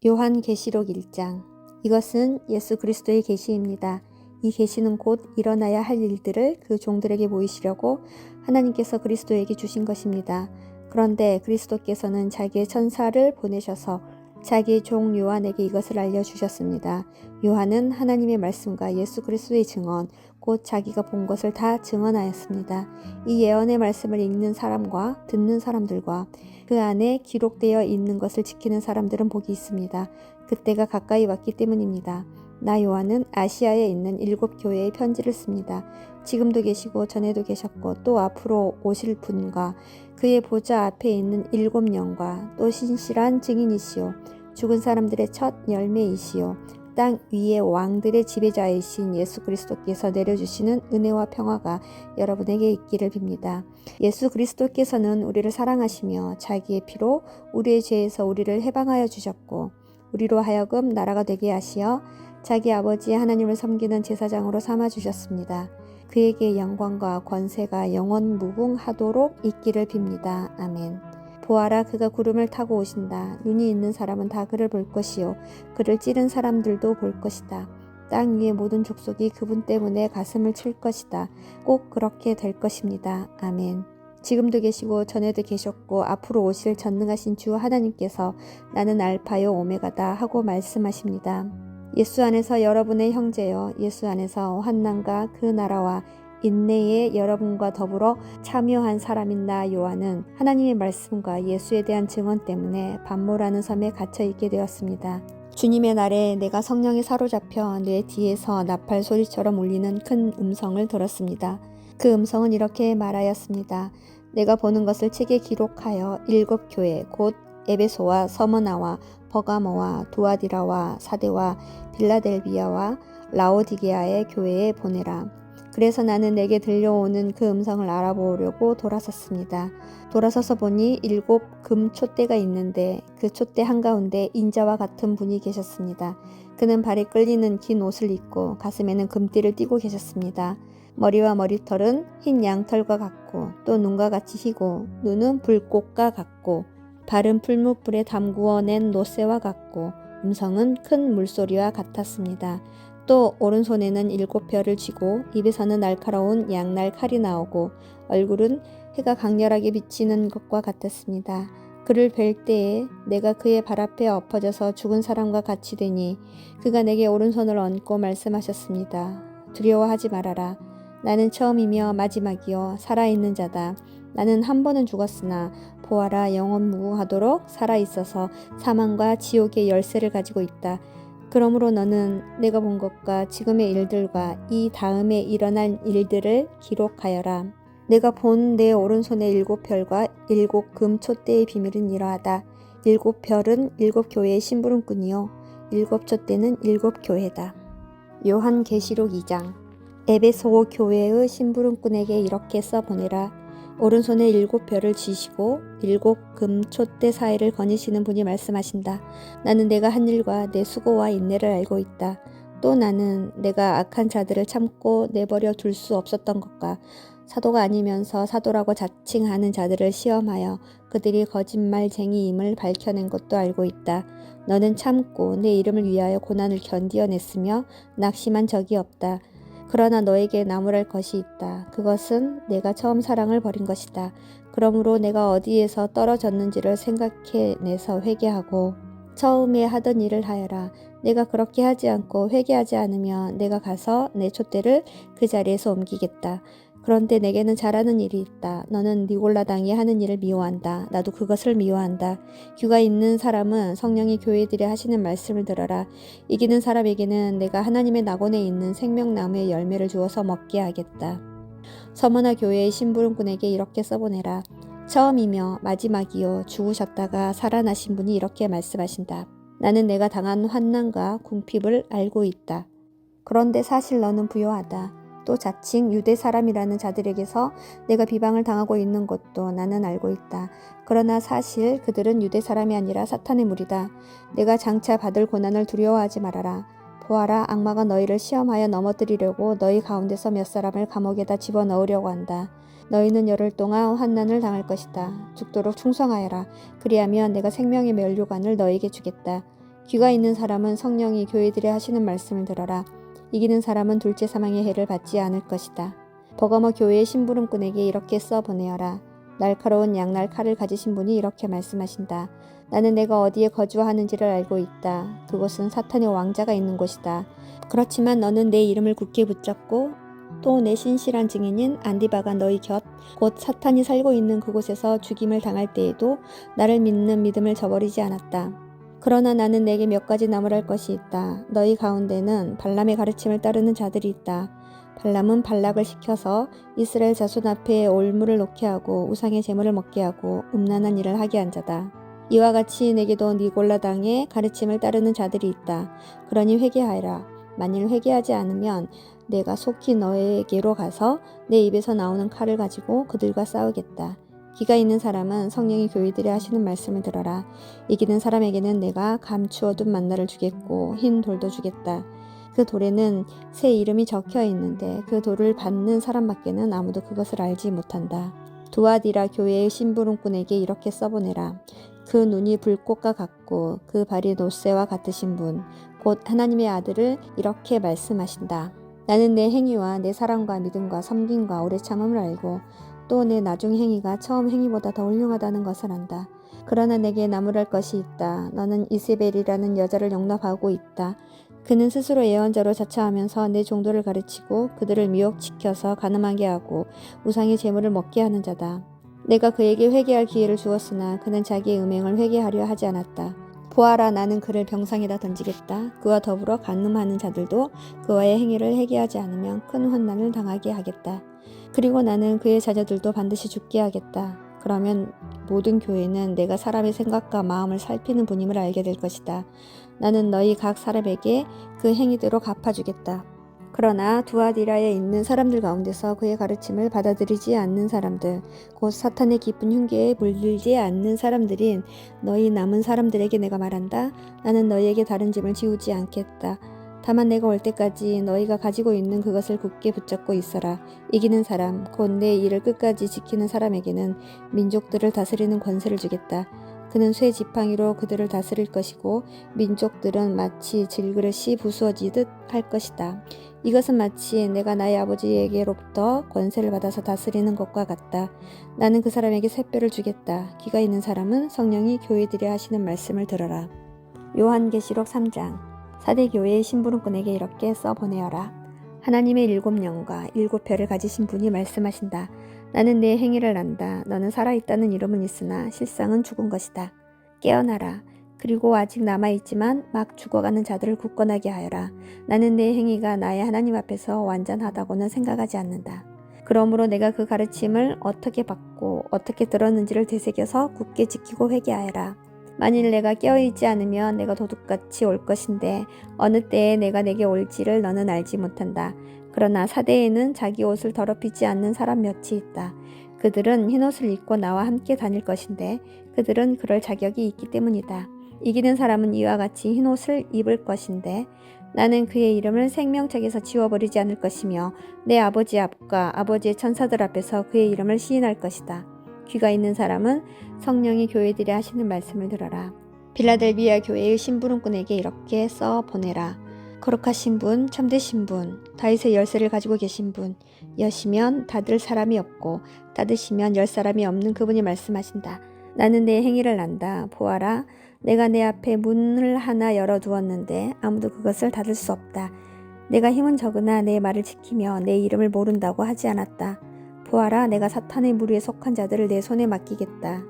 요한계시록 1장. 이것은 예수 그리스도의 계시입니다. 이 계시는 곧 일어나야 할 일들을 그 종들에게 보이시려고 하나님께서 그리스도에게 주신 것입니다. 그런데 그리스도께서는 자기의 천사를 보내셔서 자기의 종 요한에게 이것을 알려주셨습니다. 요한은 하나님의 말씀과 예수 그리스도의 증언, 곧 자기가 본 것을 다 증언하였습니다. 이 예언의 말씀을 읽는 사람과 듣는 사람들과 그 안에 기록되어 있는 것을 지키는 사람들은 복이 있습니다. 그때가 가까이 왔기 때문입니다. 나 요한은 아시아에 있는 7 교회에 편지를 씁니다. 지금도 계시고 전에도 계셨고 또 앞으로 오실 분과 그의 보좌 앞에 있는 7영과 또 신실한 증인이시오. 죽은 사람들의 첫 열매이시오. 땅 위의 왕들의 지배자이신 예수 그리스도께서 내려주시는 은혜와 평화가 여러분에게 있기를 빕니다. 예수 그리스도께서는 우리를 사랑하시며 자기의 피로 우리의 죄에서 우리를 해방하여 주셨고 우리로 하여금 나라가 되게 하시어 자기 아버지 하나님을 섬기는 제사장으로 삼아 주셨습니다. 그에게 영광과 권세가 영원 무궁하도록 있기를 빕니다. 아멘. 보아라, 그가 구름을 타고 오신다. 눈이 있는 사람은 다 그를 볼 것이요 그를 찌른 사람들도 볼 것이다. 땅 위의 모든 족속이 그분 때문에 가슴을 칠 것이다. 꼭 그렇게 될 것입니다. 아멘. 지금도 계시고 전에도 계셨고 앞으로 오실 전능하신 주 하나님께서 나는 알파요 오메가다 하고 말씀하십니다. 예수 안에서 여러분의 형제여, 예수 안에서 환난과 그 나라와 인내에 여러분과 더불어 참여한 사람인 나 요한은 하나님의 말씀과 예수에 대한 증언 때문에 반모라는 섬에 갇혀 있게 되었습니다. 주님의 날에 내가 성령에 사로잡혀 내 뒤에서 나팔 소리처럼 울리는 큰 음성을 들었습니다. 그 음성은 이렇게 말하였습니다. 내가 보는 것을 책에 기록하여 7 교회 곧 에베소와 서머나와 버가모와 두아디라와 사데와 빌라델비아와 라오디게아의 교회에 보내라. 그래서 나는 내게 들려오는 그 음성을 알아보려고 돌아섰습니다. 돌아서서 보니 7 금 촛대가 있는데 그 촛대 한가운데 인자와 같은 분이 계셨습니다. 그는 발에 끌리는 긴 옷을 입고 가슴에는 금띠를 띠고 계셨습니다. 머리와 머리털은 흰 양털과 같고 또 눈과 같이 희고 눈은 불꽃과 같고 발은 풀무불에 담구어 낸 노새와 같고 음성은 큰 물소리와 같았습니다. 또 오른손에는 7 별을 쥐고 입에서는 날카로운 양날 칼이 나오고 얼굴은 해가 강렬하게 비치는 것과 같았습니다. 그를 뵐 때에 내가 그의 발 앞에 엎어져서 죽은 사람과 같이 되니 그가 내게 오른손을 얹고 말씀하셨습니다. 두려워하지 말아라. 나는 처음이며 마지막이요 살아있는 자다. 나는 한 번은 죽었으나 보아라 영원 무궁하도록 살아있어서 사망과 지옥의 열쇠를 가지고 있다. 그러므로 너는 내가 본 것과 지금의 일들과 이 다음에 일어날 일들을 기록하여라. 내가 본 내 오른손의 7 별과 7 금 촛대의 비밀은 이러하다. 7 별은 7 교회의 심부름꾼이요 7 촛대는 7 교회다. 요한계시록 2장. 에베소 교회의 심부름꾼에게 이렇게 써보내라. 오른손에 7 별을 쥐시고 7 금 촛대 사이를 거니시는 분이 말씀하신다. 나는 내가 한 일과 내 수고와 인내를 알고 있다. 또 나는 내가 악한 자들을 참고 내버려 둘 수 없었던 것과 사도가 아니면서 사도라고 자칭하는 자들을 시험하여 그들이 거짓말쟁이임을 밝혀낸 것도 알고 있다. 너는 참고 내 이름을 위하여 고난을 견디어냈으며 낙심한 적이 없다. 그러나 너에게 나무랄 것이 있다. 그것은 내가 처음 사랑을 버린 것이다. 그러므로 내가 어디에서 떨어졌는지를 생각해내서 회개하고 처음에 하던 일을 하여라. 내가 그렇게 하지 않고 회개하지 않으면 내가 가서 내 촛대를 그 자리에서 옮기겠다. 그런데 내게는 잘하는 일이 있다. 너는 니골라 당이 하는 일을 미워한다. 나도 그것을 미워한다. 귀가 있는 사람은 성령이 교회들이 하시는 말씀을 들어라. 이기는 사람에게는 내가 하나님의 낙원에 있는 생명나무의 열매를 주어서 먹게 하겠다. 서머나 교회의 심부름꾼에게 이렇게 써보내라. 처음이며 마지막이요 죽으셨다가 살아나신 분이 이렇게 말씀하신다. 나는 내가 당한 환난과 궁핍을 알고 있다. 그런데 사실 너는 부요하다. 또 자칭 유대 사람이라는 자들에게서 내가 비방을 당하고 있는 것도 나는 알고 있다. 그러나 사실 그들은 유대 사람이 아니라 사탄의 무리다. 내가 장차 받을 고난을 두려워하지 말아라. 보아라, 악마가 너희를 시험하여 넘어뜨리려고 너희 가운데서 몇 사람을 감옥에다 집어넣으려고 한다. 너희는 열흘 동안 환난을 당할 것이다. 죽도록 충성하여라. 그리하면 내가 생명의 면류관을 너희에게 주겠다. 귀가 있는 사람은 성령이 교회들에 하시는 말씀을 들어라. 이기는 사람은 둘째 사망의 해를 받지 않을 것이다. 버거머 교회의 심부름꾼에게 이렇게 써보내어라. 날카로운 양날 칼을 가지신 분이 이렇게 말씀하신다. 나는 내가 어디에 거주하는지를 알고 있다. 그곳은 사탄의 왕자가 있는 곳이다. 그렇지만 너는 내 이름을 굳게 붙잡고 또 내 신실한 증인인 안디바가 너희 곁 곧 사탄이 살고 있는 그곳에서 죽임을 당할 때에도 나를 믿는 믿음을 저버리지 않았다. 그러나 나는 내게 몇 가지 나무랄 것이 있다. 너희 가운데는 발람의 가르침을 따르는 자들이 있다. 발람은 발락을 시켜서 이스라엘 자손 앞에 올무를 놓게 하고 우상의 제물을 먹게 하고 음란한 일을 하게 한 자다. 이와 같이 내게도 니골라 당의 가르침을 따르는 자들이 있다. 그러니 회개하여라. 만일 회개하지 않으면 내가 속히 너에게로 가서 내 입에서 나오는 칼을 가지고 그들과 싸우겠다. 귀가 있는 사람은 성령이 교회들에 하시는 말씀을 들어라. 이기는 사람에게는 내가 감추어둔 만나를 주겠고 흰 돌도 주겠다. 그 돌에는 새 이름이 적혀 있는데 그 돌을 받는 사람밖에는 아무도 그것을 알지 못한다. 두아디라 교회의 심부름꾼에게 이렇게 써보내라. 그 눈이 불꽃과 같고 그 발이 노새와 같으신 분, 곧 하나님의 아들을 이렇게 말씀하신다. 나는 내 행위와 내 사랑과 믿음과 섬김과 오래 참음을 알고 또 내 나중 행위가 처음 행위보다 더 훌륭하다는 것을 안다. 그러나 내게 나무랄 것이 있다. 너는 이세벨이라는 여자를 용납하고 있다. 그는 스스로 예언자로 자처하면서 내 종도를 가르치고 그들을 미혹시켜서 가늠하게 하고 우상의 제물을 먹게 하는 자다. 내가 그에게 회개할 기회를 주었으나 그는 자기의 음행을 회개하려 하지 않았다. 보아라, 나는 그를 병상에다 던지겠다. 그와 더불어 간음하는 자들도 그와의 행위를 회개하지 않으면 큰 환난을 당하게 하겠다. 그리고 나는 그의 자녀들도 반드시 죽게 하겠다. 그러면 모든 교회는 내가 사람의 생각과 마음을 살피는 분임을 알게 될 것이다. 나는 너희 각 사람에게 그 행위대로 갚아주겠다. 그러나 두아디라에 있는 사람들 가운데서 그의 가르침을 받아들이지 않는 사람들, 곧 사탄의 깊은 흉계에 물들지 않는 사람들인 너희 남은 사람들에게 내가 말한다. 나는 너희에게 다른 짐을 지우지 않겠다. 다만 내가 올 때까지 너희가 가지고 있는 그것을 굳게 붙잡고 있어라. 이기는 사람, 곧 내 일을 끝까지 지키는 사람에게는 민족들을 다스리는 권세를 주겠다. 그는 쇠 지팡이로 그들을 다스릴 것이고 민족들은 마치 질그릇이 부수어지듯 할 것이다. 이것은 마치 내가 나의 아버지에게로부터 권세를 받아서 다스리는 것과 같다. 나는 그 사람에게 새 뼈를 주겠다. 귀가 있는 사람은 성령이 교회들에 하시는 말씀을 들어라. 요한계시록 3장. 사대 교회의 심부름꾼에게 이렇게 써보내어라. 하나님의 7영과 7별을 가지신 분이 말씀하신다. 나는 내 행위를 안다. 너는 살아있다는 이름은 있으나 실상은 죽은 것이다. 깨어나라. 그리고 아직 남아있지만 막 죽어가는 자들을 굳건하게 하여라. 나는 내 행위가 나의 하나님 앞에서 완전하다고는 생각하지 않는다. 그러므로 내가 그 가르침을 어떻게 받고 어떻게 들었는지를 되새겨서 굳게 지키고 회개하여라. 만일 내가 깨어있지 않으면 내가 도둑같이 올 것인데 어느 때에 내가 내게 올지를 너는 알지 못한다. 그러나 사대에는 자기 옷을 더럽히지 않는 사람 몇이 있다. 그들은 흰옷을 입고 나와 함께 다닐 것인데 그들은 그럴 자격이 있기 때문이다. 이기는 사람은 이와 같이 흰옷을 입을 것인데 나는 그의 이름을 생명책에서 지워버리지 않을 것이며 내 아버지 앞과 아버지의 천사들 앞에서 그의 이름을 시인할 것이다. 귀가 있는 사람은 성령이 교회들이 하시는 말씀을 들어라. 빌라델비아 교회의 심부름꾼에게 이렇게 써 보내라. 거룩하신 분, 참되신 분, 다윗의 열쇠를 가지고 계신 분, 여시면 닫을 사람이 없고 닫으시면 열 사람이 없는 그분이 말씀하신다. 나는 내 행위를 안다. 보아라, 내가 내 앞에 문을 하나 열어두었는데 아무도 그것을 닫을 수 없다. 내가 힘은 적으나 내 말을 지키며 내 이름을 모른다고 하지 않았다. 보아라, 내가 사탄의 무리에 속한 자들을 내 손에 맡기겠다.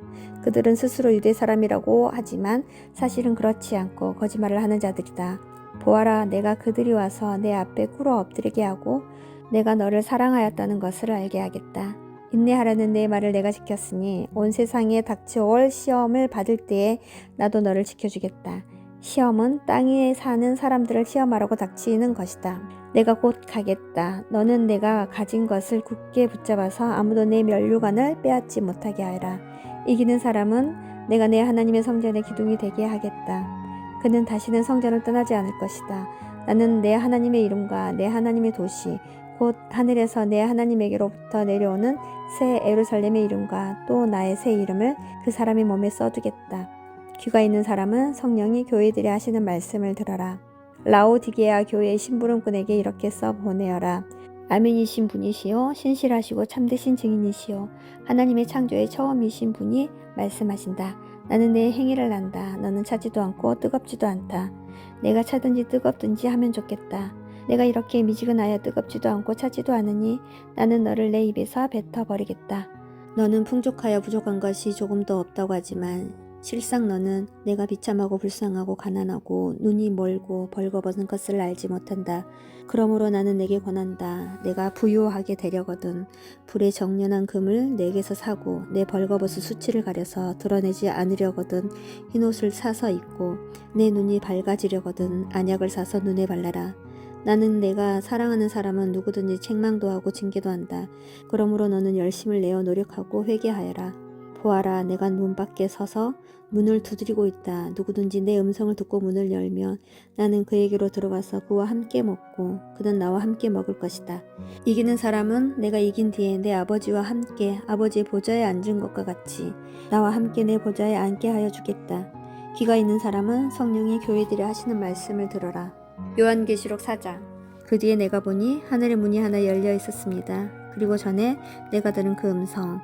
그들은 스스로 유대 사람이라고 하지만 사실은 그렇지 않고 거짓말을 하는 자들이다. 보아라, 내가 그들이 와서 내 앞에 꿇어 엎드리게 하고 내가 너를 사랑하였다는 것을 알게 하겠다. 인내하라는 내 말을 내가 지켰으니 온 세상에 닥쳐올 시험을 받을 때에 나도 너를 지켜주겠다. 시험은 땅 위에 사는 사람들을 시험하라고 닥치는 것이다. 내가 곧 가겠다. 너는 내가 가진 것을 굳게 붙잡아서 아무도 내 면류관을 빼앗지 못하게 하여라. 이기는 사람은 내가 내 하나님의 성전의 기둥이 되게 하겠다. 그는 다시는 성전을 떠나지 않을 것이다. 나는 내 하나님의 이름과 내 하나님의 도시 곧 하늘에서 내 하나님에게로부터 내려오는 새 예루살렘의 이름과 또 나의 새 이름을 그 사람의 몸에 써두겠다. 귀가 있는 사람은 성령이 교회들이 하시는 말씀을 들어라. 라오디게아 교회의 심부름꾼에게 이렇게 써 보내어라. 아멘이신 분이시요 신실하시고 참되신 증인이시요 하나님의 창조의 처음이신 분이 말씀하신다. 나는 내 행위를 안다. 너는 차지도 않고 뜨겁지도 않다. 내가 차든지 뜨겁든지 하면 좋겠다. 내가 이렇게 미지근하여 뜨겁지도 않고 차지도 않으니 나는 너를 내 입에서 뱉어버리겠다. 너는 풍족하여 부족한 것이 조금도 없다고 하지만 실상 너는 내가 비참하고 불쌍하고 가난하고 눈이 멀고 벌거벗은 것을 알지 못한다. 그러므로 나는 내게 권한다. 내가 부유하게 되려거든 불에 정련한 금을 내게서 사고 내 벌거벗은 수치를 가려서 드러내지 않으려거든 흰옷을 사서 입고 내 눈이 밝아지려거든 안약을 사서 눈에 발라라. 나는 내가 사랑하는 사람은 누구든지 책망도 하고 징계도 한다. 그러므로 너는 열심을 내어 노력하고 회개하여라. 보아라, 내가 문 밖에 서서 문을 두드리고 있다. 누구든지 내 음성을 듣고 문을 열면 나는 그에게로 들어가서 그와 함께 먹고 그는 나와 함께 먹을 것이다. 이기는 사람은 내가 이긴 뒤에 내 아버지와 함께 아버지의 보좌에 앉은 것과 같이 나와 함께 내 보좌에 앉게 하여 주겠다. 귀가 있는 사람은 성령이 교회들이 하시는 말씀을 들어라. 요한계시록 4장. 그 뒤에 내가 보니 하늘의 문이 하나 열려 있었습니다. 그리고 전에 내가 들은 그 음성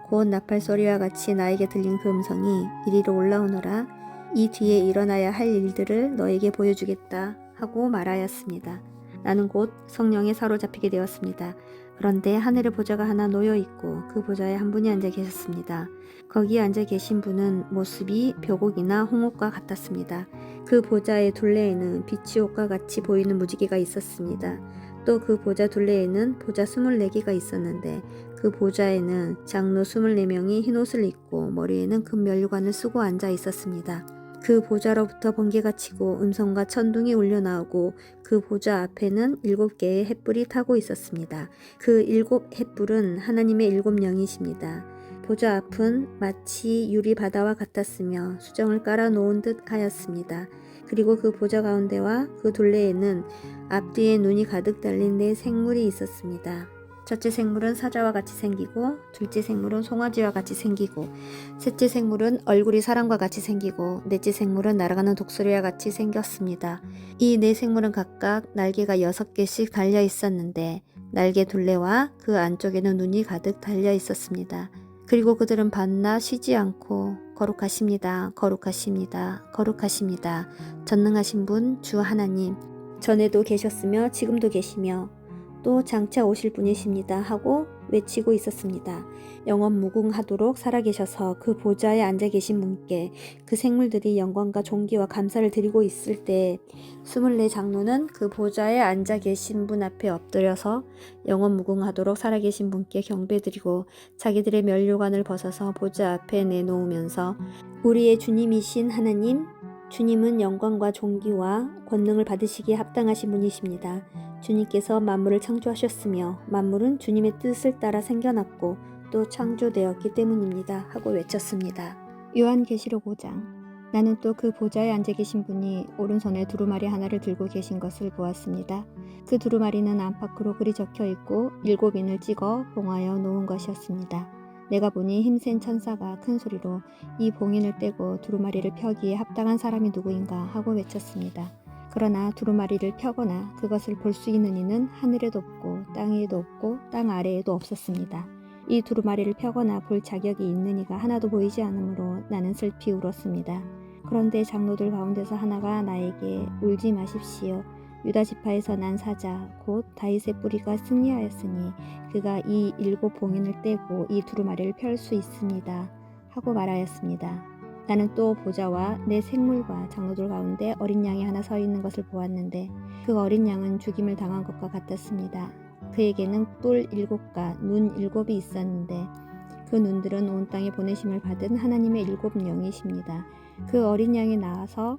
곧 나팔 소리와 같이 나에게 들린 그 음성이 이리로 올라오너라. 이 뒤에 일어나야 할 일들을 너에게 보여주겠다 하고 말하였습니다. 나는 곧 성령에 사로잡히게 되었습니다. 그런데 하늘의 보좌가 하나 놓여 있고 그 보좌에 한 분이 앉아 계셨습니다. 거기에 앉아 계신 분은 모습이 벼곡이나 홍옥과 같았습니다. 그 보좌의 둘레에는 빛이 옷과 같이 보이는 무지개가 있었습니다. 또 그 보좌 둘레에는 보좌 24개가 있었는데 그 보좌에는 장로 24명이 흰옷을 입고 머리에는 금면류관을 쓰고 앉아 있었습니다. 그 보좌로부터 번개가 치고 음성과 천둥이 울려 나오고 그 보좌 앞에는 7개의 횃불이 타고 있었습니다. 그 7 횃불은 하나님의 7 영이십니다. 보좌 앞은 마치 유리 바다와 같았으며 수정을 깔아 놓은 듯 하였습니다. 그리고 그 보좌 가운데와 그 둘레에는 앞뒤에 눈이 가득 달린 4 생물이 있었습니다. 첫째 생물은 사자와 같이 생기고 둘째 생물은 송아지와 같이 생기고 셋째 생물은 얼굴이 사람과 같이 생기고 넷째 생물은 날아가는 독수리와 같이 생겼습니다. 이 4 생물은 각각 날개가 6개씩 달려 있었는데 날개 둘레와 그 안쪽에는 눈이 가득 달려 있었습니다. 그리고 그들은 밤낮 쉬지 않고 거룩하십니다. 거룩하십니다. 거룩하십니다. 전능하신 분 주 하나님 전에도 계셨으며 지금도 계시며 또 장차 오실 분이십니다 하고 외치고 있었습니다. 영원 무궁하도록 살아계셔서 그 보좌에 앉아 계신 분께 그 생물들이 영광과 존귀와 감사를 드리고 있을 때 24 장로는 그 보좌에 앉아 계신 분 앞에 엎드려서 영원 무궁하도록 살아계신 분께 경배드리고 자기들의 면류관을 벗어서 보좌 앞에 내놓으면서 우리의 주님이신 하나님, 주님은 영광과 존귀와 권능을 받으시기에 합당하신 분이십니다. 주님께서 만물을 창조하셨으며 만물은 주님의 뜻을 따라 생겨났고 또 창조되었기 때문입니다 하고 외쳤습니다. 요한계시록 5장. 나는 또 그 보좌에 앉아 계신 분이 오른손에 두루마리 하나를 들고 계신 것을 보았습니다. 그 두루마리는 안팎으로 글이 적혀 있고 7인을 찍어 봉하여 놓은 것이었습니다. 내가 보니 힘센 천사가 큰 소리로 이 봉인을 떼고 두루마리를 펴기에 합당한 사람이 누구인가 하고 외쳤습니다. 그러나 두루마리를 펴거나 그것을 볼 수 있는 이는 하늘에도 없고 땅 위에도 없고 땅 아래에도 없었습니다. 이 두루마리를 펴거나 볼 자격이 있는 이가 하나도 보이지 않으므로 나는 슬피 울었습니다. 그런데 장로들 가운데서 하나가 나에게 울지 마십시오. 유다 지파에서 난 사자 곧 다윗의 뿌리가 승리하였으니 그가 이 7 봉인을 떼고 이 두루마리를 펼 수 있습니다 하고 말하였습니다. 나는 또 보좌와 4 생물과 장로들 가운데 어린 양이 하나 서 있는 것을 보았는데 그 어린 양은 죽임을 당한 것과 같았습니다. 그에게는 뿔 7과 눈 7이 있었는데 그 눈들은 온 땅에 보내심을 받은 하나님의 7 영이십니다. 그 어린 양이 나와서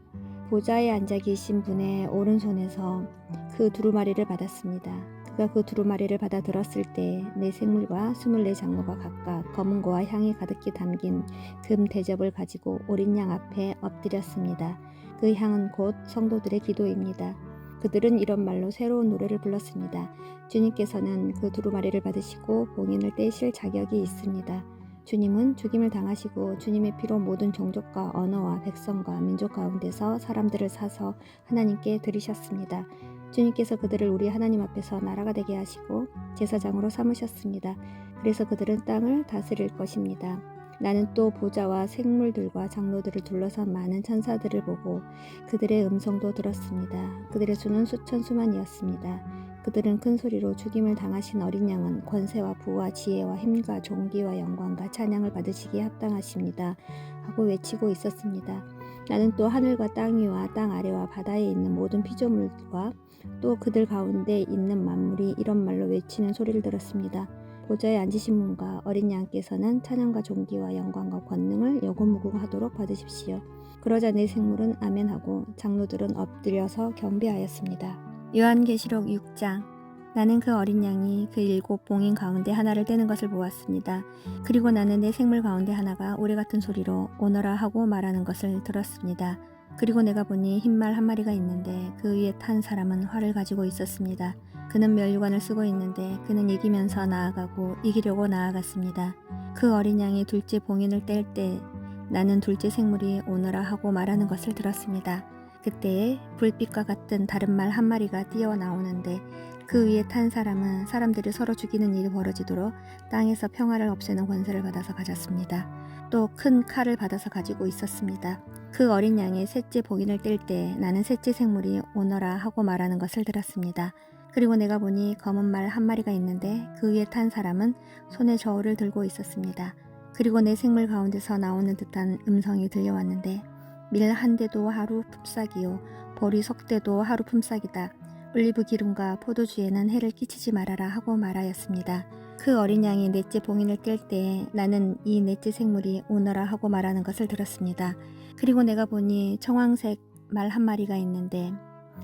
보좌에 앉아 계신 분의 오른손에서 그 두루마리를 받았습니다. 그가 그 두루마리를 받아 들었을 때 4 생물과 24 장로가 각각 검은 고와 향이 가득히 담긴 금 대접을 가지고 어린 양 앞에 엎드렸습니다. 그 향은 곧 성도들의 기도입니다. 그들은 이런 말로 새로운 노래를 불렀습니다. 주님께서는 그 두루마리를 받으시고 봉인을 떼실 자격이 있습니다. 주님은 죽임을 당하시고 주님의 피로 모든 종족과 언어와 백성과 민족 가운데서 사람들을 사서 하나님께 드리셨습니다. 주님께서 그들을 우리 하나님 앞에서 나라가 되게 하시고 제사장으로 삼으셨습니다. 그래서 그들은 땅을 다스릴 것입니다. 나는 또 보좌와 생물들과 장로들을 둘러싼 많은 천사들을 보고 그들의 음성도 들었습니다. 그들의 수는 수천 수만이었습니다. 그들은 큰 소리로 죽임을 당하신 어린 양은 권세와 부와 지혜와 힘과 존귀와 영광과 찬양을 받으시기에 합당하십니다 하고 외치고 있었습니다. 나는 또 하늘과 땅 위와 땅 아래와 바다에 있는 모든 피조물과 또 그들 가운데 있는 만물이 이런 말로 외치는 소리를 들었습니다. 보좌에 앉으신 분과 어린 양께서는 찬양과 존귀와 영광과 권능을 여고무궁하도록 받으십시오. 그러자 네 생물은 아멘하고 장로들은 엎드려서 경배하였습니다. 요한계시록 6장. 나는 그 어린 양이 그 7 봉인 가운데 하나를 떼는 것을 보았습니다. 그리고 나는 내 생물 가운데 하나가 오래같은 소리로 오너라 하고 말하는 것을 들었습니다. 그리고 내가 보니 흰말 한 마리가 있는데 그 위에 탄 사람은 활을 가지고 있었습니다. 그는 면류관을 쓰고 있는데 그는 이기면서 나아가고 이기려고 나아갔습니다. 그 어린 양이 둘째 봉인을 뗄 때 나는 둘째 생물이 오너라 하고 말하는 것을 들었습니다. 그때에 불빛과 같은 다른 말 한 마리가 뛰어나오는데 그 위에 탄 사람은 사람들이 서로 죽이는 일이 벌어지도록 땅에서 평화를 없애는 권세를 받아서 가졌습니다. 또 큰 칼을 받아서 가지고 있었습니다. 그 어린 양의 셋째 봉인을 뗄 때 나는 셋째 생물이 오너라 하고 말하는 것을 들었습니다. 그리고 내가 보니 검은 말 한 마리가 있는데 그 위에 탄 사람은 손에 저울을 들고 있었습니다. 그리고 내 생물 가운데서 나오는 듯한 음성이 들려왔는데 밀 한 대도 하루 품삯이요 보리 석 대도 하루 품삯이다. 올리브 기름과 포도주에는 해를 끼치지 말아라 하고 말하였습니다. 그 어린 양이 넷째 봉인을 뗄 때에 나는 이 넷째 생물이 오너라 하고 말하는 것을 들었습니다. 그리고 내가 보니 청황색 말 한 마리가 있는데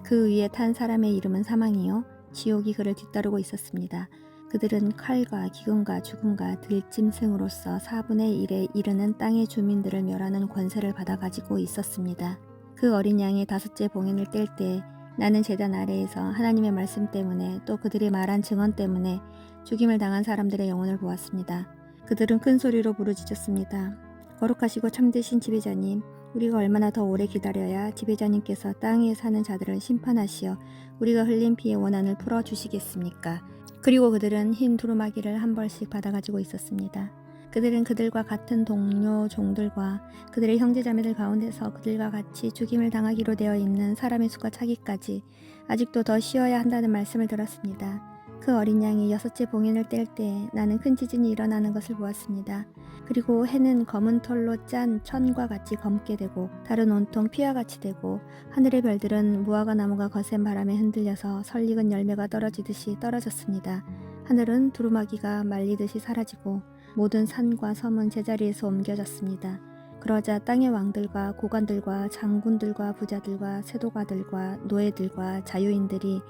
그 위에 탄 사람의 이름은 사망이요 지옥이 그를 뒤따르고 있었습니다. 그들은 칼과 기근과 죽음과 들짐승으로서 4분의 1에 이르는 땅의 주민들을 멸하는 권세를 받아 가지고 있었습니다. 그 어린 양의 다섯째 봉인을 뗄 때 나는 제단 아래에서 하나님의 말씀 때문에 또 그들이 말한 증언 때문에 죽임을 당한 사람들의 영혼을 보았습니다. 그들은 큰 소리로 부르짖었습니다. 거룩하시고 참되신 지배자님, 우리가 얼마나 더 오래 기다려야 지배자님께서 땅 위에 사는 자들을 심판하시어 우리가 흘린 피의 원한을 풀어주시겠습니까? 그리고 그들은 흰 두루마기를 한 벌씩 받아가지고 있었습니다. 그들은 그들과 같은 동료 종들과 그들의 형제자매들 가운데서 그들과 같이 죽임을 당하기로 되어 있는 사람의 수가 차기까지 아직도 더 쉬어야 한다는 말씀을 들었습니다. 그 어린 양이 여섯째 봉인을 뗄 때 나는 큰 지진이 일어나는 것을 보았습니다. 그리고 해는 검은 털로 짠 천과 같이 검게 되고 달은 온통 피와 같이 되고 하늘의 별들은 무화과 나무가 거센 바람에 흔들려서 설익은 열매가 떨어지듯이 떨어졌습니다. 하늘은 두루마기가 말리듯이 사라지고 모든 산과 섬은 제자리에서 옮겨졌습니다. 그러자 땅의 왕들과 고관들과 장군들과 부자들과 세도가들과 노예들과 자유인들이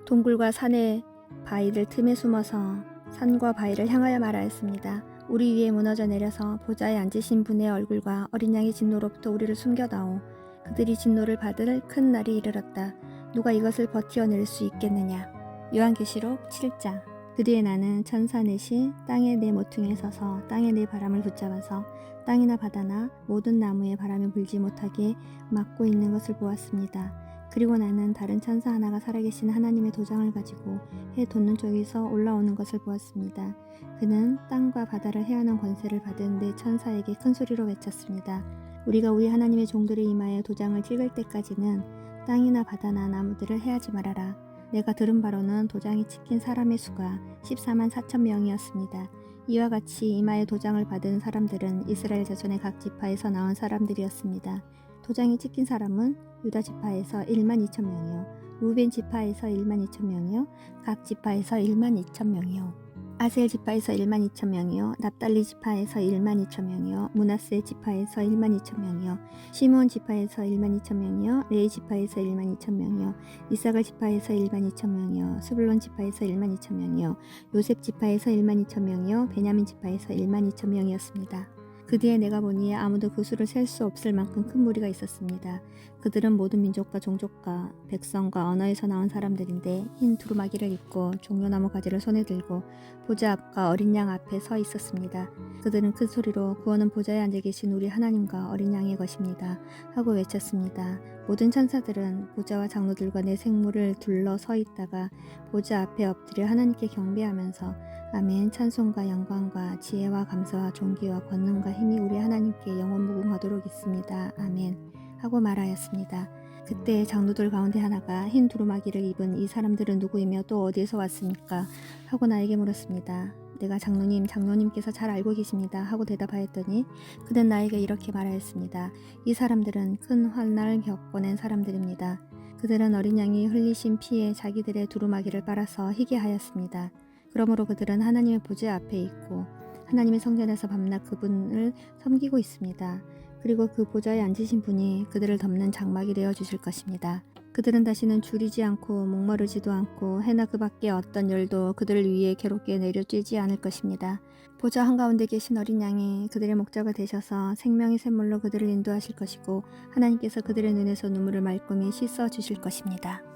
동굴과 산의 바위들 틈에 숨어서 산과 바위를 향하여 말하였습니다. 우리 위에 무너져 내려서 보좌에 앉으신 분의 얼굴과 어린 양의 진노로부터 우리를 숨겨다오. 그들이 진노를 받을 큰 날이 이르렀다. 누가 이것을 버티어낼 수 있겠느냐. 요한계시록 7장. 그 뒤에 나는 천사 넷이 땅의 네 모퉁이에 서서 땅의 네 바람을 붙잡아서 땅이나 바다나 모든 나무에 바람이 불지 못하게 막고 있는 것을 보았습니다. 그리고 나는 다른 천사 하나가 살아계신 하나님의 도장을 가지고 해 돋는 쪽에서 올라오는 것을 보았습니다. 그는 땅과 바다를 해하는 권세를 받은 네 천사에게 큰 소리로 외쳤습니다. 우리가 우리 하나님의 종들의 이마에 도장을 찍을 때까지는 땅이나 바다나 나무들을 해하지 말아라. 내가 들은 바로는 도장이 찍힌 사람의 수가 14만 4천 명이었습니다. 이와 같이 이마에 도장을 받은 사람들은 이스라엘 자손의 각 지파에서 나온 사람들이었습니다. 도장이 찍힌 사람은 유다 지파에서 1만 2천 명이요, 루벤 지파에서 1만 2천 명이요, 각 지파에서 1만 2천 명이요, 아셀 지파에서 1만 2천 명이요, 납달리 지파에서 1만 2천 명이요, 므낫세 지파에서 1만 2천 명이요, 시므온 지파에서 1만 2천 명이요, 레위 지파에서 1만 2천 명이요, 이사갈 지파에서 1만 2천 명이요, 스불론 지파에서 1만 2천 명이요, 요셉 지파에서 1만 2천 명이요, 베냐민 지파에서 1만 2천 명이었습니다. 그 뒤에 내가 보니 아무도 그 수를 셀 수 없을 만큼 큰 무리가 있었습니다. 그들은 모든 민족과 종족과 백성과 언어에서 나온 사람들인데 흰 두루마기를 입고 종려나무 가지를 손에 들고 보좌 앞과 어린 양 앞에 서 있었습니다. 그들은 큰 소리로 구원은 보좌에 앉아 계신 우리 하나님과 어린 양의 것입니다 하고 외쳤습니다. 모든 천사들은 보좌와 장로들과 내 생물을 둘러 서 있다가 보좌 앞에 엎드려 하나님께 경배하면서 아멘, 찬송과 영광과 지혜와 감사와 존귀와 권능과 힘이 우리 하나님께 영원무궁하도록 있습니다. 아멘 하고 말하였습니다. 그때 장로들 가운데 하나가 흰 두루마기를 입은 이 사람들은 누구이며 또 어디에서 왔습니까? 하고 나에게 물었습니다. 내가 장로님께서 잘 알고 계십니다 하고 대답하였더니 그는 나에게 이렇게 말하였습니다. 이 사람들은 큰 환난을 겪어낸 사람들입니다. 그들은 어린 양이 흘리신 피에 자기들의 두루마기를 빨아서 희게 하였습니다. 그러므로 그들은 하나님의 보좌 앞에 있고 하나님의 성전에서 밤낮 그분을 섬기고 있습니다. 그리고 그 보좌에 앉으신 분이 그들을 덮는 장막이 되어 주실 것입니다. 그들은 다시는 줄이지 않고 목마르지도 않고 해나 그 밖에 어떤 열도 그들을 위해 괴롭게 내려쬐지 않을 것입니다. 보좌 한가운데 계신 어린 양이 그들의 목자가 되셔서 생명의 샘물로 그들을 인도하실 것이고 하나님께서 그들의 눈에서 눈물을 말끔히 씻어 주실 것입니다.